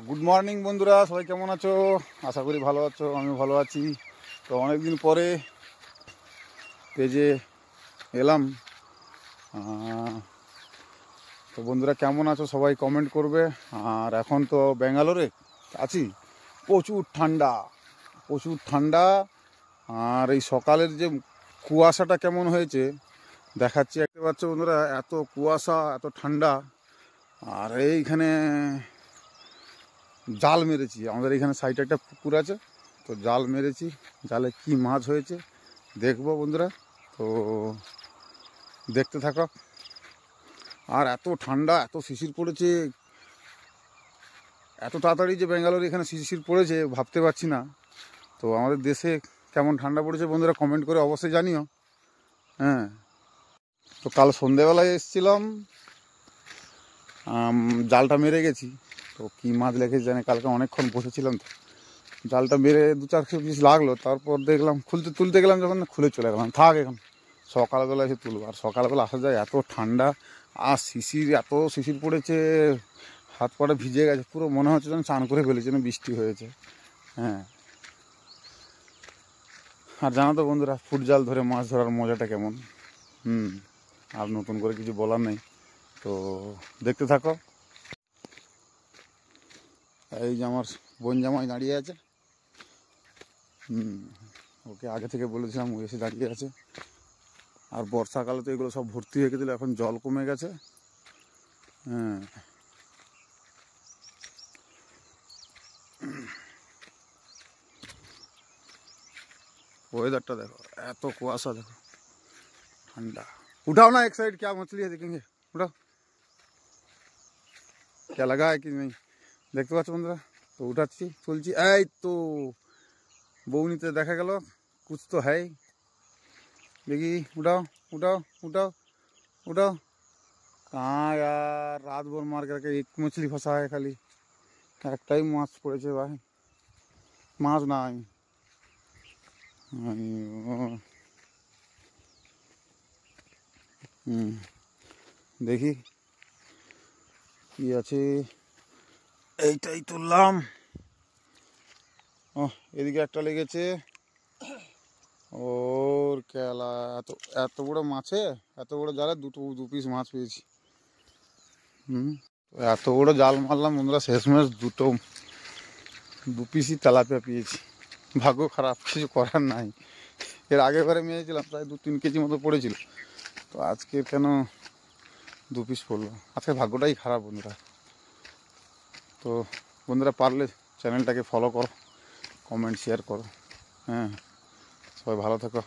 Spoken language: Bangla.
গুড মর্নিং বন্ধুরা, সবাই কেমন আছো? আশা করি ভালো আছো, আমিও ভালো আছি। তো অনেকদিন পরে পেজে এলাম। তো বন্ধুরা কেমন আছো সবাই কমেন্ট করবে। আর এখন তো ব্যাঙ্গালোরে আছি, প্রচুর ঠান্ডা, প্রচুর ঠান্ডা। আর এই সকালের যে কুয়াশাটা কেমন হয়েছে দেখাচ্ছি, দেখতে পাচ্ছ বন্ধুরা, এত কুয়াশা, এত ঠান্ডা। আর এইখানে জাল মেরেছি, আমাদের এখানে সাইডে একটা পুকুর আছে, তো জাল মেরেছি। জালে কি মাছ হয়েছে দেখবো বন্ধুরা, তো দেখতে থাকো। আর এত ঠান্ডা, এত শিশির পড়েছে, এত তাড়াতাড়ি যে ব্যাঙ্গালোর এখানে শিশির পড়েছে ভাবতে পারছি না। তো আমাদের দেশে কেমন ঠান্ডা পড়েছে বন্ধুরা কমেন্ট করে অবশ্যই জানিও। হ্যাঁ, তো কাল সন্ধেবেলায় এসেছিলাম, জালটা মেরে গেছি। তো কী মাছ লেগেছে জানে, কালকে অনেকক্ষণ বসেছিলাম, তো জালটা মেরে 2-4 পিস লাগলো। তারপর দেখলাম তুলতে গেলাম, যখন খুলে চলে গেলাম, থাক এখন সকালবেলা এসে তুলব। আর সকালবেলা আসা যায়, এত ঠান্ডা আর শিশির, এত শিশির পড়েছে, হাত পাটা ভিজে গেছে পুরো, মনে হচ্ছে যেন চান করে ফেলেছে, যেন বৃষ্টি হয়েছে। হ্যাঁ, আর জানো তো বন্ধুরা, ফুট জাল ধরে মাছ ধরার মজাটা কেমন। আর নতুন করে কিছু বলার নেই, তো দেখতে থাকো। এই যে আমার বোন জামাই দাঁড়িয়ে আছে, ওকে আগে থেকে বলেছিলাম, ও এসে দাঁড়িয়ে আছে। আর বর্ষাকালে তো এগুলো সব ভর্তি হয়ে গেছিলো, এখন জল কমে গেছে। হ্যাঁ, ওয়েদারটা देखो, এত কুয়াশা देखो, ठंडा। उठाओ ना एक साइड, क्या मछली है देखेंगे, उठाओ, क्या लगा है कि नहीं দেখতে পাচ্ছ বন্ধুরা। তো উঠাচ্ছি, তুলছি, এই তো বৌনিতে দেখা গেল कुछ तो है। দেখি, उठाओ उठाओ उठाओ उठाओ। कहाँ यार, रात भर मार करके एक मछली फंसा है खाली, একটাই মাছ পড়েছে ভাই, মাছ নাই। দেখি কি আছে, এইটাই তুললাম। ও, এদিকে একটা লেগেছে, ওর খেলা, এত এত বড় মাছে, এত বড় জালে দু পিস মাছ পেয়েছি। এত বড় জাল মারলাম বন্ধুরা, শেষমেশ দু পিসই তেলাপিয়া পেয়েছি। ভাগ্য খারাপ, কিছু করার নাই। এর আগের বারে মেরেছিলাম, প্রায় 2-3 কেজি মতো পড়েছিল। তো আজকে কেন 2 পিস পড়লো, আজকে ভাগ্যটাই খারাপ বন্ধুরা। তো বন্ধুরা পারলে চ্যানেলটাকে ফলো করো, কমেন্ট শেয়ার করো। হ্যাঁ, সবাই ভালো থাকো।